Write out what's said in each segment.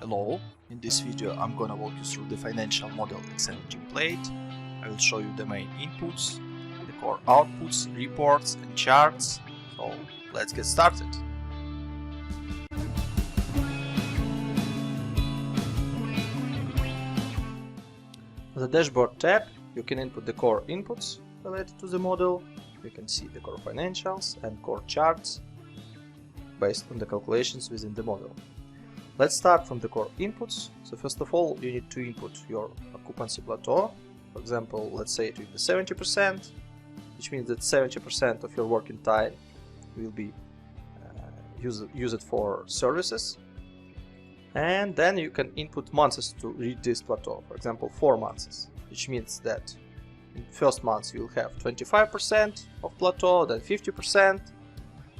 Hello, in this video I'm gonna walk you through the financial model Excel template. I will show you the main inputs, the core outputs, reports and charts. So let's get started. On the dashboard tab, you can input the core inputs related to the model. You can see the core financials and core charts based on the calculations within the model. Let's start from the core inputs. So first of all, you need to input your occupancy plateau. For example, let's say it will be 70%, which means that 70% of your working time will be used for services. And then you can input months to reach this plateau. For example, 4 months, which means that in the first month you will have 25% of plateau, then 50%,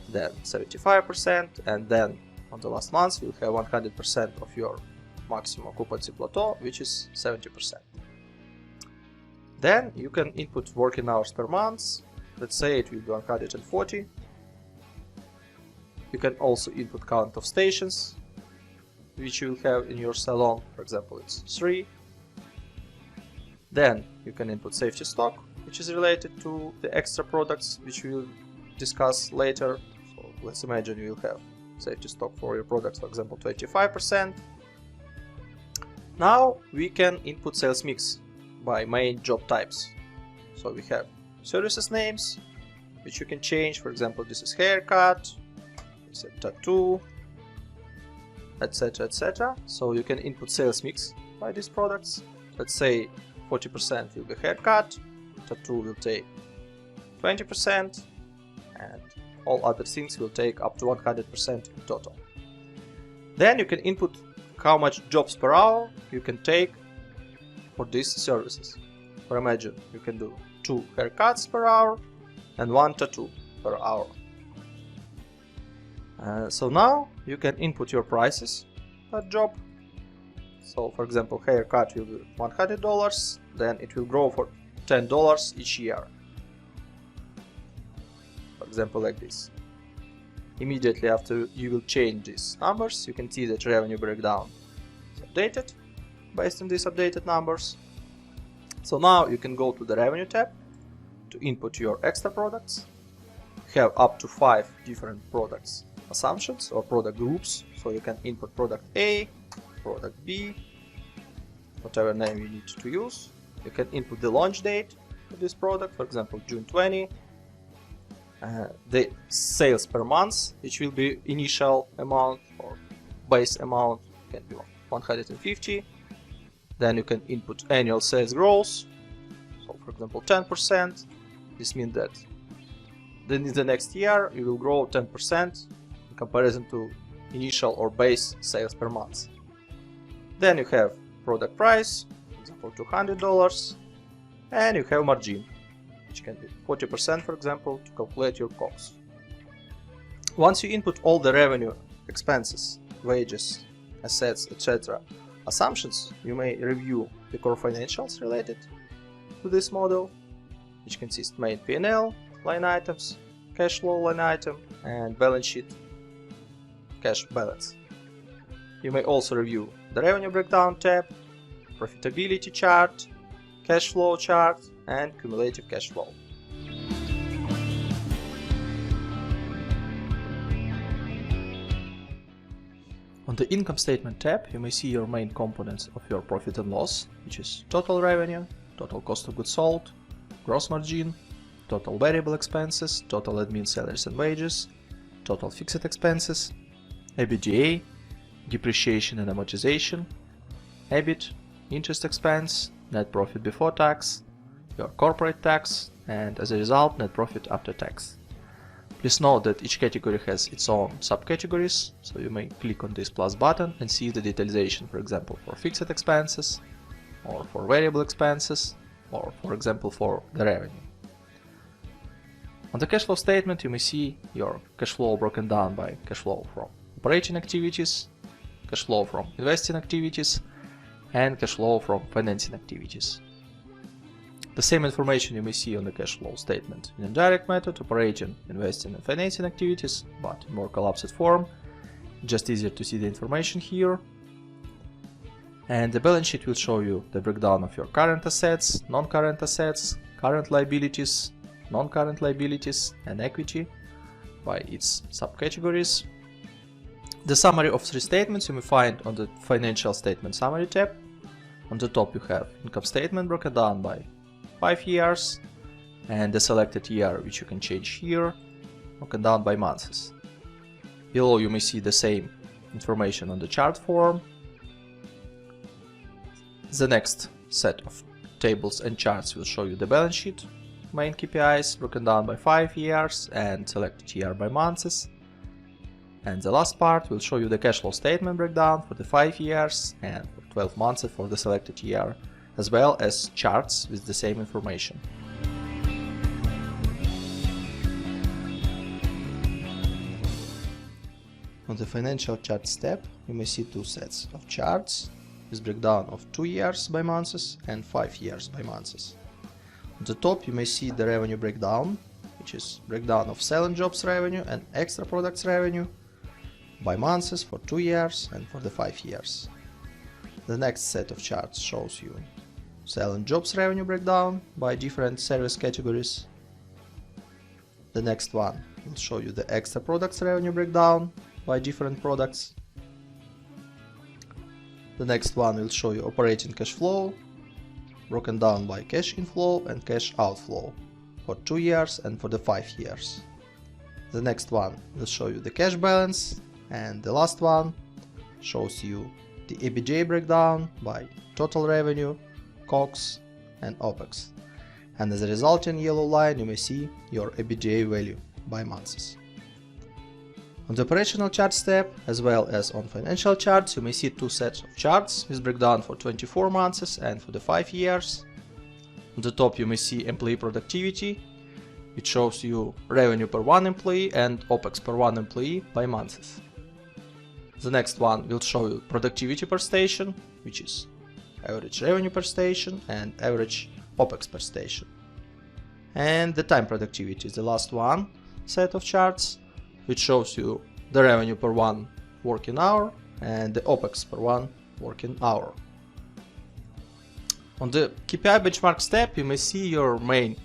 then 75%, and then on the last month you'll have 100% of your maximum occupancy plateau, which is 70%. Then you can input working hours per month. Let's say it will be 140. You can also input count of stations which you will have in your salon. For example, it's 3. Then you can input safety stock, which is related to the extra products which we will discuss later. So let's imagine you will have safety stock for your products, for example 25%. Now we can input sales mix by main job types. So we have services names which you can change. For example, this is haircut, this is tattoo, etc, etc. So you can input sales mix by these products. Let's say 40% will be haircut, tattoo will take 20%, and all other things will take up to 100% in total. Then you can input how much jobs per hour you can take for these services. For imagine you can do 2 haircuts per hour and 1 tattoo per hour. So now you can input your prices per job. So for example, haircut will be $100, then it will grow for $10 each year. For example, like this. Immediately after you will change these numbers, you can see that revenue breakdown is updated based on these updated numbers. So now you can go to the revenue tab to input your extra products. You have up to 5 different products assumptions or product groups. So you can input product A, product B, whatever name you need to use. You can input the launch date of this product, for example June 20. The sales per month, which will be initial amount or base amount, can be 150. Then you can input annual sales growth. So for example 10%. This means that then in the next year you will grow 10% in comparison to initial or base sales per month. Then you have product price, for example $200, and you have margin, which can be 40%, for example, to calculate your costs. Once you input all the revenue, expenses, wages, assets, etc. assumptions, you may review the core financials related to this model, which consist main P&L line items, cash flow line item, and balance sheet cash balance. You may also review the revenue breakdown tab, profitability chart, cash flow chart, and cumulative cash flow. On the income statement tab, you may see your main components of your profit and loss, which is total revenue, total cost of goods sold, gross margin, total variable expenses, total admin salaries and wages, total fixed expenses, EBITDA, depreciation and amortization, EBIT, interest expense, net profit before tax, your corporate tax, and as a result, net profit after tax. Please note that each category has its own subcategories, so you may click on this plus button and see the detalization, for example, for fixed expenses, or for variable expenses, or for example for the revenue. On the cash flow statement, you may see your cash flow broken down by cash flow from operating activities, cash flow from investing activities, and cash flow from financing activities. The same information you may see on the cash flow statement in indirect method, operating, investing, and financing activities, but in more collapsed form. Just easier to see the information here. And the balance sheet will show you the breakdown of your current assets, non-current assets, current liabilities, non-current liabilities, and equity by its subcategories. The summary of three statements you may find on the Financial Statement Summary tab. On the top you have income statement broken down by 5 years and the selected year, which you can change here, broken down by months. Below you may see the same information on the chart form. The next set of tables and charts will show you the balance sheet, main KPIs broken down by 5 years and selected year by months. And the last part will show you the cash flow statement breakdown for the 5 years and for 12 months for the selected year, as well as charts with the same information. On the Financial Charts tab, you may see two sets of charts with breakdown of 2 years by months and 5 years by months. On the top you may see the revenue breakdown, which is breakdown of selling jobs revenue and extra products revenue by months for 2 years and for the 5 years. The next set of charts shows you selling jobs revenue breakdown by different service categories. The next one will show you the extra products revenue breakdown by different products. The next one will show you operating cash flow broken down by cash inflow and cash outflow for 2 years and for the 5 years. The next one will show you the cash balance, and the last one shows you the EBITDA breakdown by total revenue, COGS and OPEX. And as a result, in yellow line you may see your EBITDA value by months. On the Operational Charts tab, as well as on Financial Charts, you may see two sets of charts with breakdown for 24 months and for the 5 years. On the top you may see employee productivity, which shows you revenue per one employee and OPEX per one employee by months. The next one will show you productivity per station, which is average revenue per station and average OPEX per station. And the time productivity is the last one set of charts, which shows you the revenue per one working hour and the OPEX per one working hour. On the KPI benchmarks tab, you may see your main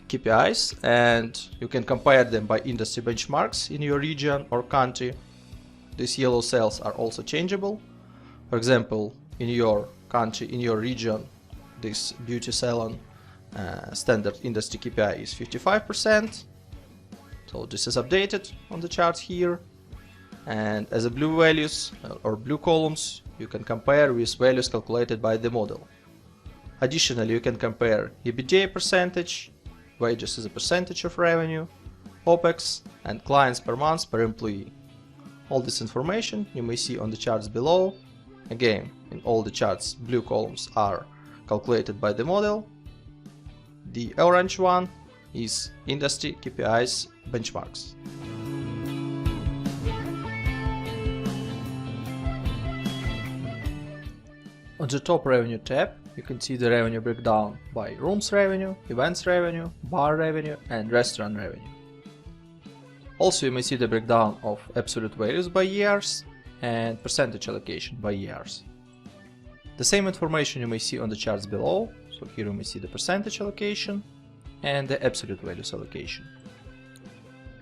KPIs and you can compare them by industry benchmarks in your region or country. These yellow cells are also changeable. For example, in your country, in your region, this beauty salon standard industry KPI is 55%. So this is updated on the chart here. And as a blue values or blue columns, you can compare with values calculated by the model. Additionally, you can compare EBITDA percentage, wages as a percentage of revenue, OPEX, and clients per month per employee. All this information you may see on the charts below. Again, in all the charts, blue columns are calculated by the model. The orange one is industry KPIs benchmarks. On the top revenue tab, you can see the revenue breakdown by rooms revenue, events revenue, bar revenue, and restaurant revenue. Also, you may see the breakdown of absolute values by years and percentage allocation by years. The same information you may see on the charts below. So here you may see the percentage allocation and the absolute values allocation.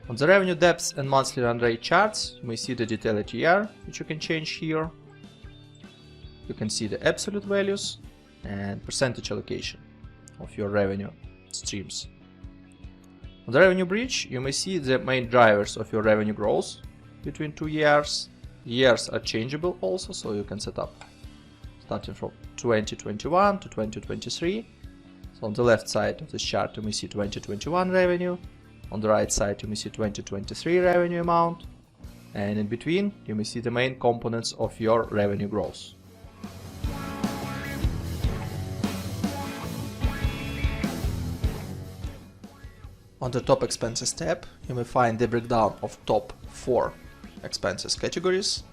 On the revenue depth and monthly run rate charts, you may see the detailed year, which you can change here. You can see the absolute values and percentage allocation of your revenue streams. On the revenue bridge, you may see the main drivers of your revenue growth between 2 years. Years are changeable also, so you can set up starting from 2021 to 2023. So on the left side of this chart, you may see 2021 revenue. On the right side, you may see 2023 revenue amount. And in between, you may see the main components of your revenue growth. On the top expenses tab, you may find the breakdown of top 4 expenses categories,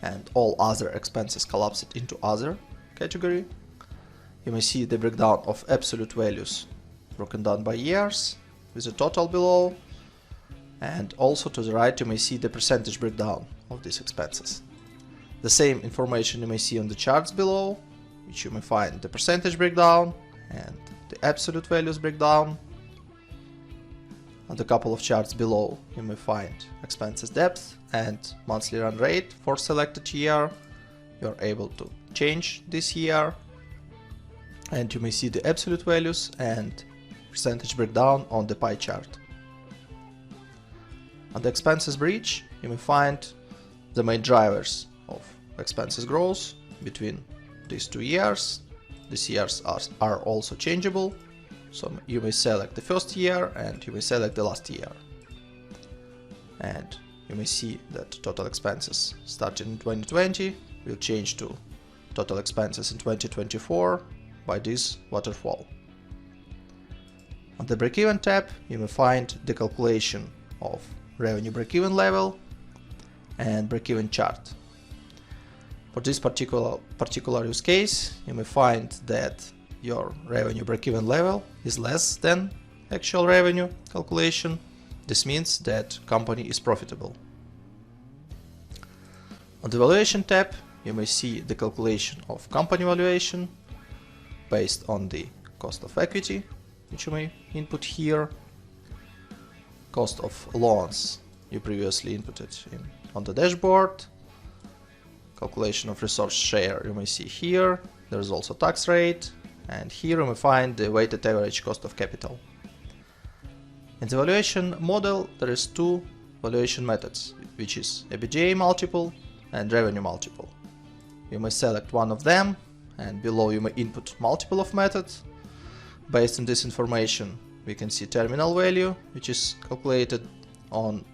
and all other expenses collapsed into other category. You may see the breakdown of absolute values broken down by years with the total below, and also to the right you may see the percentage breakdown of these expenses. The same information you may see on the charts below, which you may find the percentage breakdown and the absolute values breakdown. On the couple of charts below, you may find expenses depth and monthly run rate for selected year. You are able to change this year, and you may see the absolute values and percentage breakdown on the pie chart. On the expenses bridge, you may find the main drivers of expenses growth between these 2 years. These years are also changeable, so you may select the first year and you may select the last year. And you may see that total expenses starting in 2020 will change to total expenses in 2024 by this waterfall. On the break-even tab, you may find the calculation of revenue break-even level and break-even chart. For this particular use case, you may find that your revenue break-even level is less than actual revenue calculation. This means that company is profitable. On the valuation tab, you may see the calculation of company valuation based on the cost of equity, which you may input here. Cost of loans you previously inputted on the dashboard. Calculation of resource share you may see here. There is also tax rate, and here you may find the weighted average cost of capital. In the valuation model, there is 2 valuation methods, which is EBITDA multiple and revenue multiple. You may select one of them, and below you may input multiple of methods. Based on this information, we can see terminal value, which is calculated on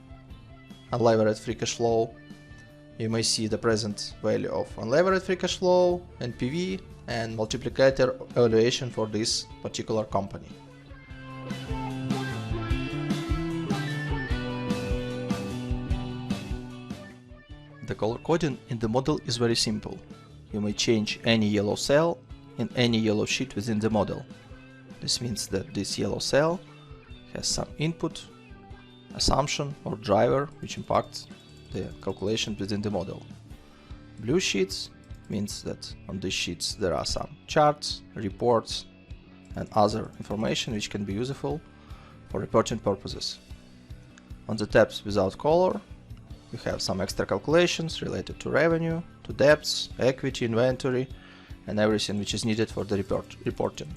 unlevered free cash flow. You may see the present value of unlevered free cash flow, NPV, and multiplicator evaluation for this particular company. The color coding in the model is very simple. You may change any yellow cell in any yellow sheet within the model. This means that this yellow cell has some input, assumption or driver which impacts the calculation within the model. Blue sheets means that on these sheets there are some charts, reports and other information which can be useful for reporting purposes. On the tabs without color, you have some extra calculations related to revenue, to debts, equity, inventory and everything which is needed for the reporting.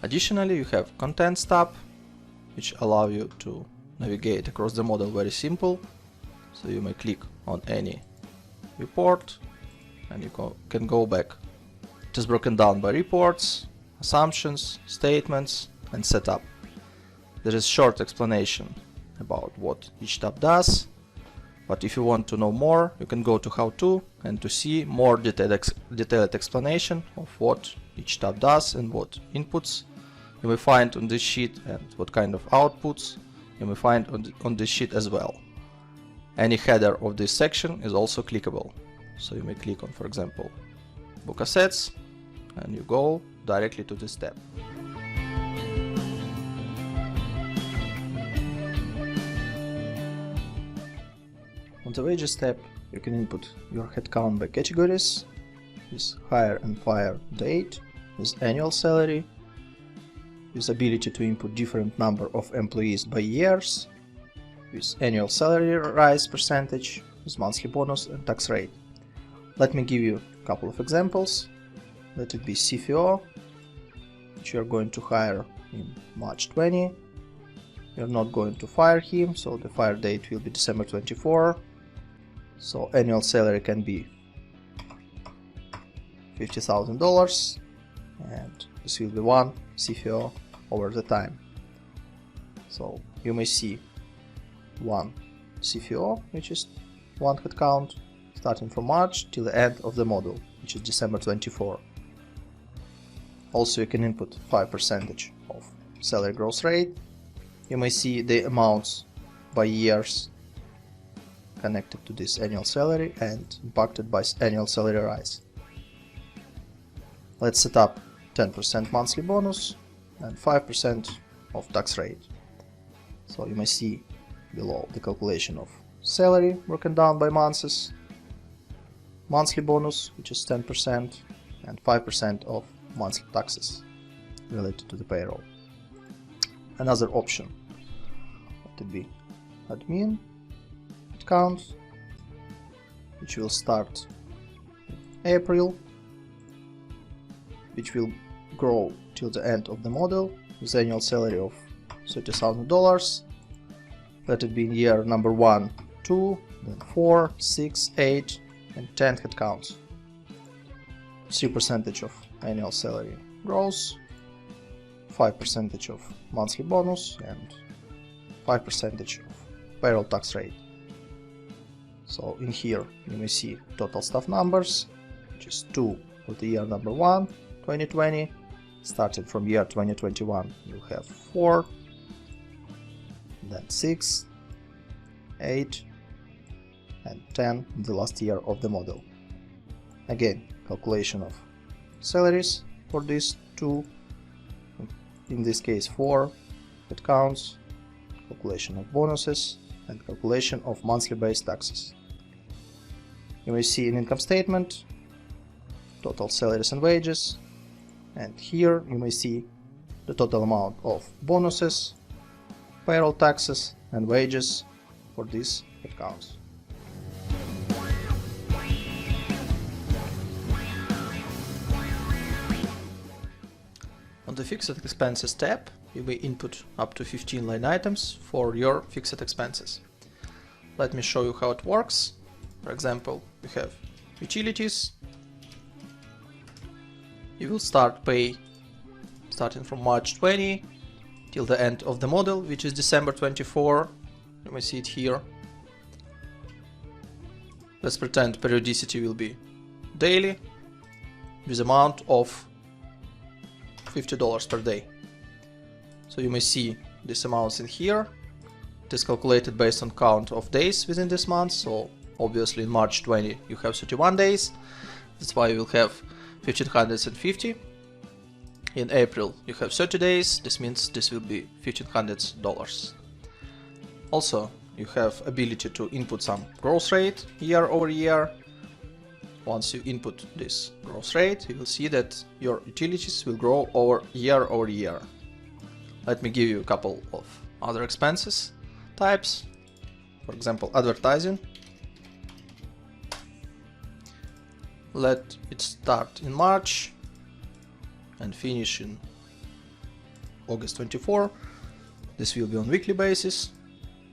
Additionally, you have Contents tab, which allow you to navigate across the model very simple. So you may click on any report and you can go back. It is broken down by reports, assumptions, statements and setup. There is short explanation about what each tab does, but if you want to know more, you can go to How To and to see more detailed explanation of what each tab does and what inputs you may find on this sheet and what kind of outputs you may find on this sheet as well. Any header of this section is also clickable, so you may click on, for example, Book Assets, and you go directly to this tab. On the Wages tab, you can input your headcount by categories, with hire and fire date, with annual salary, with ability to input different number of employees by years, with annual salary rise percentage, with monthly bonus and tax rate. Let me give you a couple of examples. Let it be CFO, which you are going to hire in March 20. You're not going to fire him, so the fire date will be December 24. So annual salary can be $50,000, and this will be one CFO over the time. So you may see one CFO, which is one headcount, starting from March till the end of the model, which is December 24. Also, you can input 5% of salary growth rate. You may see the amounts by years connected to this annual salary and impacted by annual salary rise. Let's set up 10% monthly bonus and 5% of tax rate. So you may see below the calculation of salary broken down by months, monthly bonus, which is 10%, and 5% of monthly taxes related to the payroll. Another option would be admin account, which will start in April, which will grow till the end of the model with annual salary of $30,000. Let it be in year number 1, 2, then 4, 6, 8, and 10 headcounts. 3% of annual salary gross, 5% of monthly bonus, and 5% of payroll tax rate. So in here you may see total staff numbers, which is 2 for the year number 1, 2020. Starting from year 2021 you have 4, then 6, 8, and 10 in the last year of the model. Again, calculation of salaries for these two, in this case 4 headcounts, calculation of bonuses, and calculation of monthly base taxes. You may see an income statement, total salaries and wages, and here you may see the total amount of bonuses, payroll taxes, and wages for these headcounts. On the Fixed Expenses tab, you may input up to 15 line items for your fixed expenses. Let me show you how it works. For example, you have utilities. You will start pay starting from March 20 till the end of the model, which is December 24. You may see it here. Let's pretend periodicity will be daily with amount of $50 per day. So you may see these amounts in here. It is calculated based on count of days within this month. So obviously in March 20 you have 31 days. That's why you will have $1,550. In April you have 30 days. This means this will be $1,500. Also, you have ability to input some growth rate year over year. Once you input this growth rate, you will see that your utilities will grow year over year. Let me give you a couple of other expenses types. For example, advertising. Let it start in March and finish in August 24. This will be on weekly basis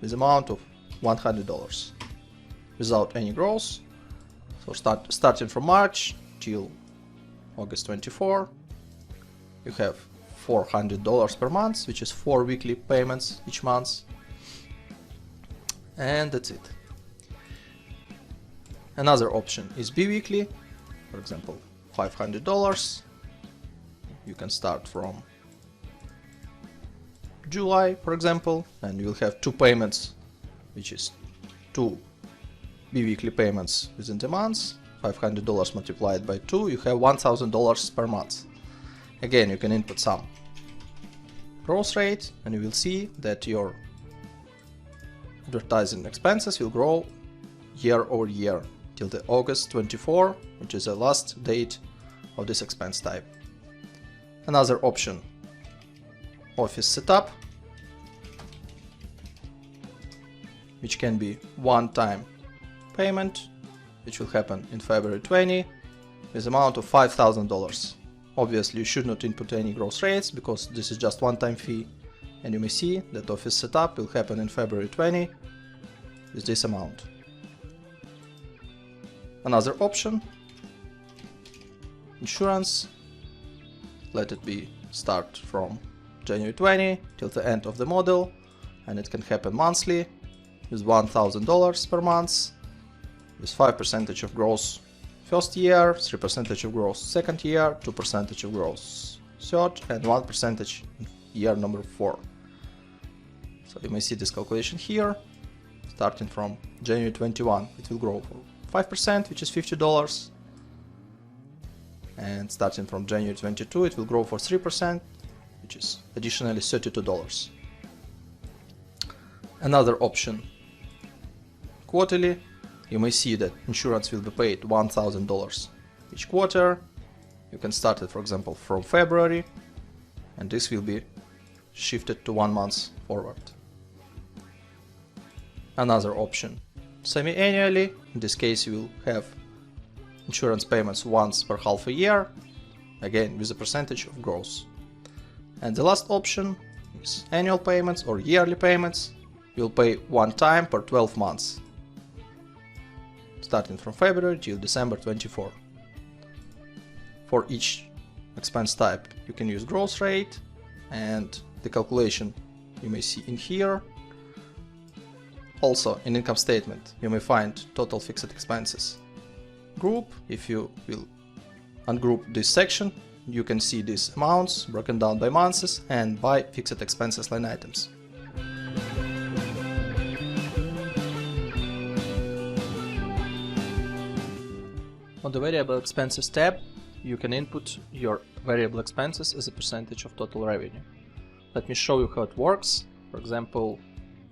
with amount of $100 without any growth. So starting from March till August 24, you have $400 per month, which is 4 weekly payments each month. And that's it. Another option is bi-weekly. For example, $500. You can start from July, for example, and you will have 2 payments, which is 2 bi-weekly payments within the month. $500 multiplied by 2, you have $1,000 per month. Again, you can input some growth rate and you will see that your advertising expenses will grow year over year till the August 24, which is the last date of this expense type. Another option, office setup, which can be one-time payment, which will happen in February 20 with amount of $5,000. Obviously you should not input any growth rates because this is just one-time fee, and you may see that office setup will happen in February 20 with this amount. Another option, insurance. Let it be start from January 20 till the end of the model, and it can happen monthly with $1,000 per month, with 5% of growth first year, 3% of growth second year, 2% of growth third, and 1% year number 4. So you may see this calculation here. Starting from January 21, it will grow for 5%, which is $50. And starting from January 22, it will grow for 3%, which is additionally $32. Another option, quarterly. you may see that insurance will be paid $1,000 each quarter. You can start it, for example, from February, and this will be shifted to 1 month forward. Another option, semi-annually. In this case, you will have insurance payments once per half a year, again with a percentage of gross. And the last option is annual payments or yearly payments. You'll pay one time per 12 months, starting from February till December 24. For each expense type, you can use gross rate, and the calculation you may see in here. Also, in income statement, you may find total fixed expenses group. If you will ungroup this section, you can see these amounts broken down by months and by fixed expenses line items. On the variable expenses tab, you can input your variable expenses as a percentage of total revenue. Let me show you how it works. For example,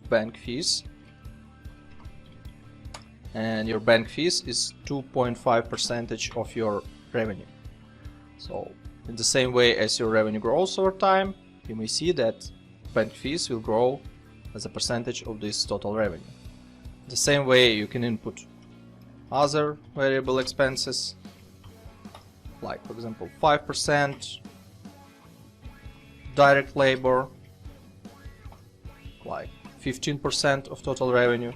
bank fees. And your bank fees is 2.5% of your revenue. So in the same way as your revenue grows over time, you may see that bank fees will grow as a percentage of this total revenue. The same way you can input other variable expenses, like for example 5%, direct labor, like 15% of total revenue.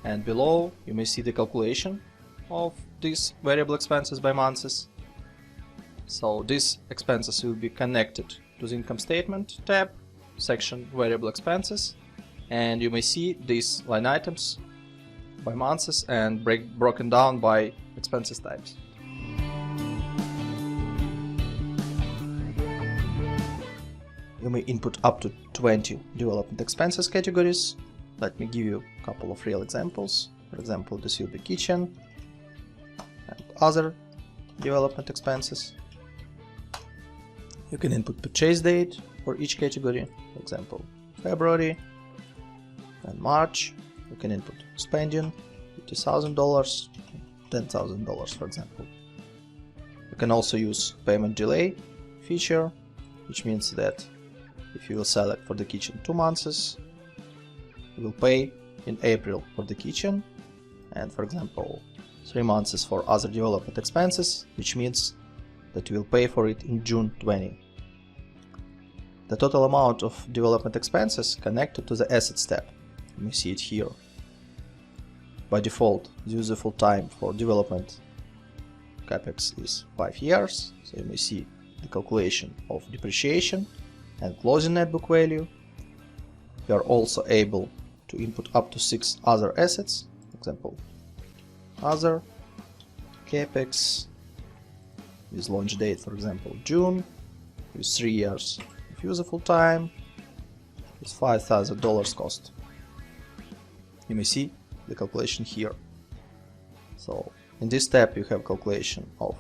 And below you may see the calculation of these variable expenses by months. So these expenses will be connected to the income statement tab, section variable expenses, and you may see these line items by months and broken down by expenses types. You may input up to 20 development expenses categories. Let me give you a couple of real examples. For example, this will be kitchen and other development expenses. You can input purchase date for each category, for example, February and March. You can input spending, $50,000, $10,000, for example. You can also use payment delay feature, which means that if you will select for the kitchen 2 months, you will pay in April for the kitchen, and for example 3 months for other development expenses, which means that you will pay for it in June 20. The total amount of development expenses connected to the assets tab. You may see it here. By default, the useful time for development CAPEX is 5 years, so you may see the calculation of depreciation and closing net book value. You are also able to input up to 6 other assets, for example, other, CAPEX, with launch date, for example, June, with 3 years of useful time, with $5,000 cost. You may see the calculation here. So in this tab you have calculation of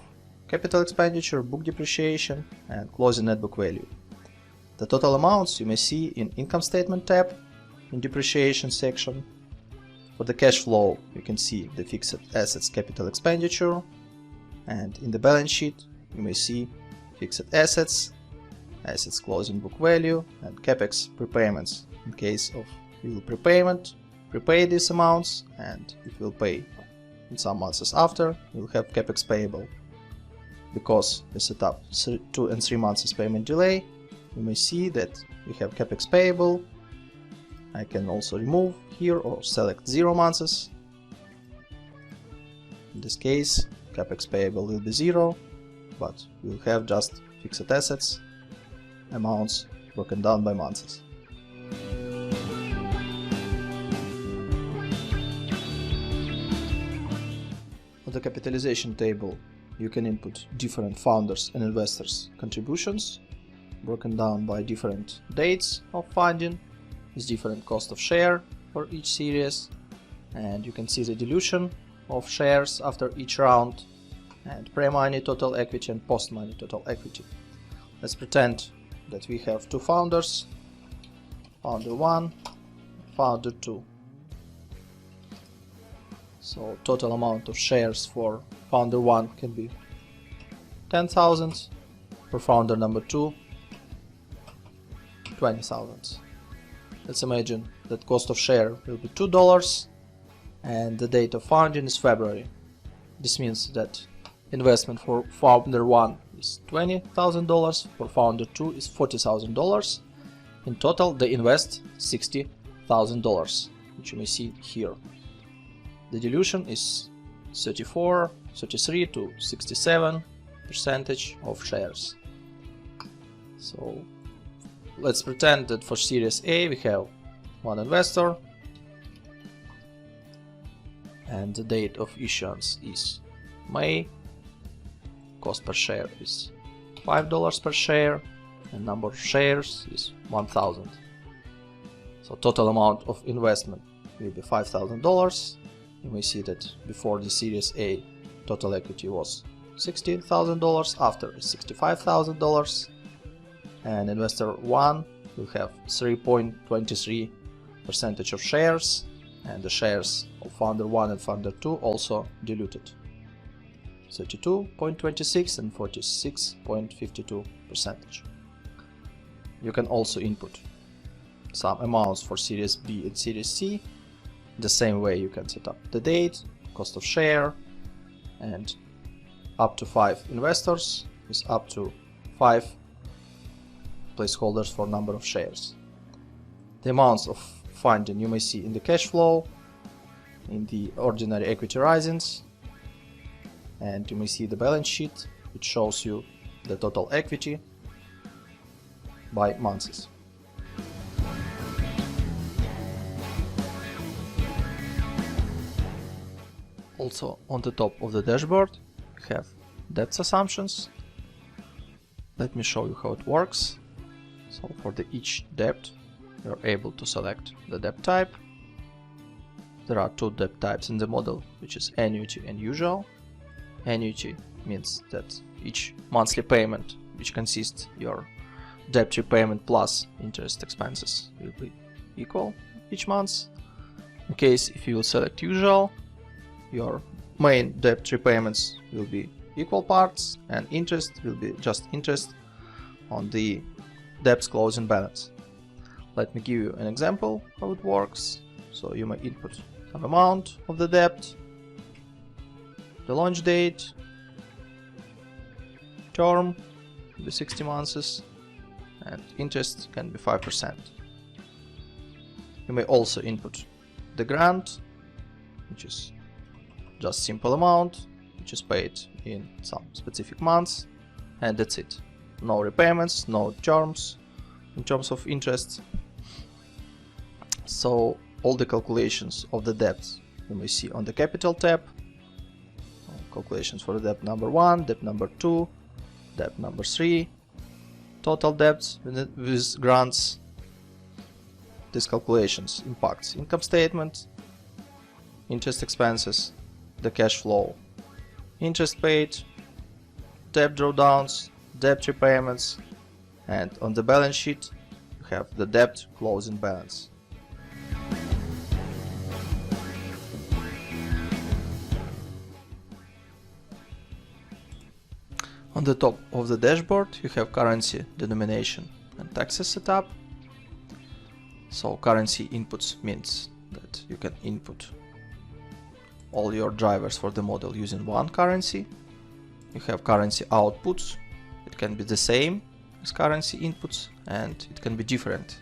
capital expenditure, book depreciation, and closing net book value. The total amounts you may see in income statement tab, in depreciation section. For the cash flow you can see the fixed assets capital expenditure, and in the balance sheet you may see fixed assets, assets closing book value, and CAPEX prepayments. In case of you will prepay these amounts, and if you will pay in some months after, you will have CAPEX payable. Because we set up 2 and 3 months payment delay, you may see that we have CAPEX payable. I can also remove here or select 0 months. In this case, CAPEX payable will be 0, but we will have just fixed assets amounts broken down by months. On the capitalization table, you can input different founders and investors' contributions, broken down by different dates of funding, with different cost of share for each series, and you can see the dilution of shares after each round, and pre-money total equity and post-money total equity. Let's pretend that we have 2 founders, founder 1, founder 2. So total amount of shares for founder 1 can be 10,000, for founder number 2 20,000. Let's imagine that cost of share will be $2 and the date of founding is February. This means that investment for founder 1 is $20,000, for founder 2 is $40,000. In total they invest $60,000, which you may see here. The dilution is 33 to 67% of shares. So let's pretend that for Series A we have one investor and the date of issuance is May. Cost per share is $5 per share and number of shares is 1,000. So total amount of investment will be $5,000. You may see that before the Series A total equity was $60,000, after is $65,000, and investor 1 will have 3.23% of shares, and the shares of founder 1 and founder 2 also diluted, 32.26 and 46.52%. You can also input some amounts for Series B and Series C. The same way you can set up the date, cost of share, and up to 5 investors is up to 5 placeholders for number of shares. The amounts of funding you may see in the cash flow, in the ordinary equity risings, and you may see the balance sheet, which shows you the total equity by months. Also on the top of the dashboard we have debt assumptions. Let me show you how it works. So for each debt you are able to select the debt type. There are 2 debt types in the model, which is annuity and usual. Annuity means that each monthly payment, which consists your debt repayment plus interest expenses, will be equal each month. In case if you will select usual, your main debt repayments will be equal parts and interest will be just interest on the debt's closing balance. Let me give you an example how it works. So you may input some amount of the debt, the launch date, term will be 60 months, and interest can be 5%. You may also input the grant, which is just simple amount, which is paid in some specific months, and that's it. No repayments, no terms in terms of interest. So all the calculations of the debts you may see on the capital tab. Calculations for debt number 1, debt number 2, debt number 3, total debts with grants. These calculations impacts income statement, interest expenses, the cash flow, interest paid, debt drawdowns, debt repayments, and on the balance sheet you have the debt closing balance. On the top of the dashboard you have currency, denomination, and taxes setup. So currency inputs means that you can input all your drivers for the model using one currency. You have currency outputs. It can be the same as currency inputs and it can be different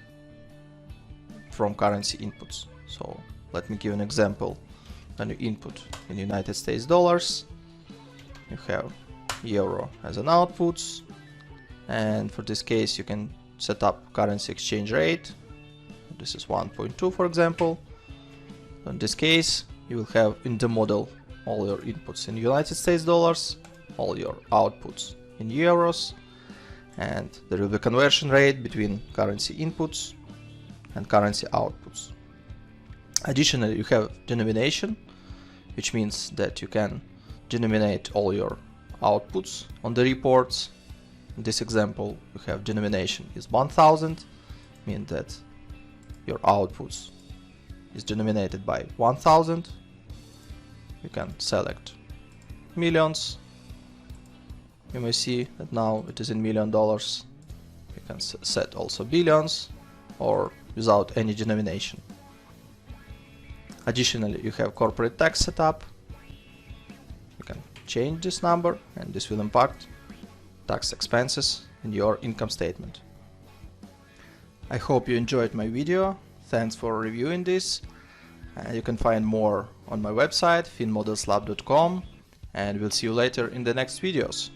from currency inputs. So let me give an example. When you input in United States dollars, you have euro as an output, and for this case you can set up currency exchange rate. This is 1.2 for example. In this case you will have in the model all your inputs in United States dollars, all your outputs in euros, and there will be conversion rate between currency inputs and currency outputs. Additionally, you have denomination, which means that you can denominate all your outputs on the reports. In this example, you have denomination is 1000, means that your outputs is denominated by 1000. you can select millions. You may see that now it is in $1 million. You can set also billions or without any denomination. Additionally, you have corporate tax setup. You can change this number and this will impact tax expenses in your income statement. I hope you enjoyed my video. Thanks for reviewing this. You can find more on my website finmodelslab.com, and we'll see you later in the next videos.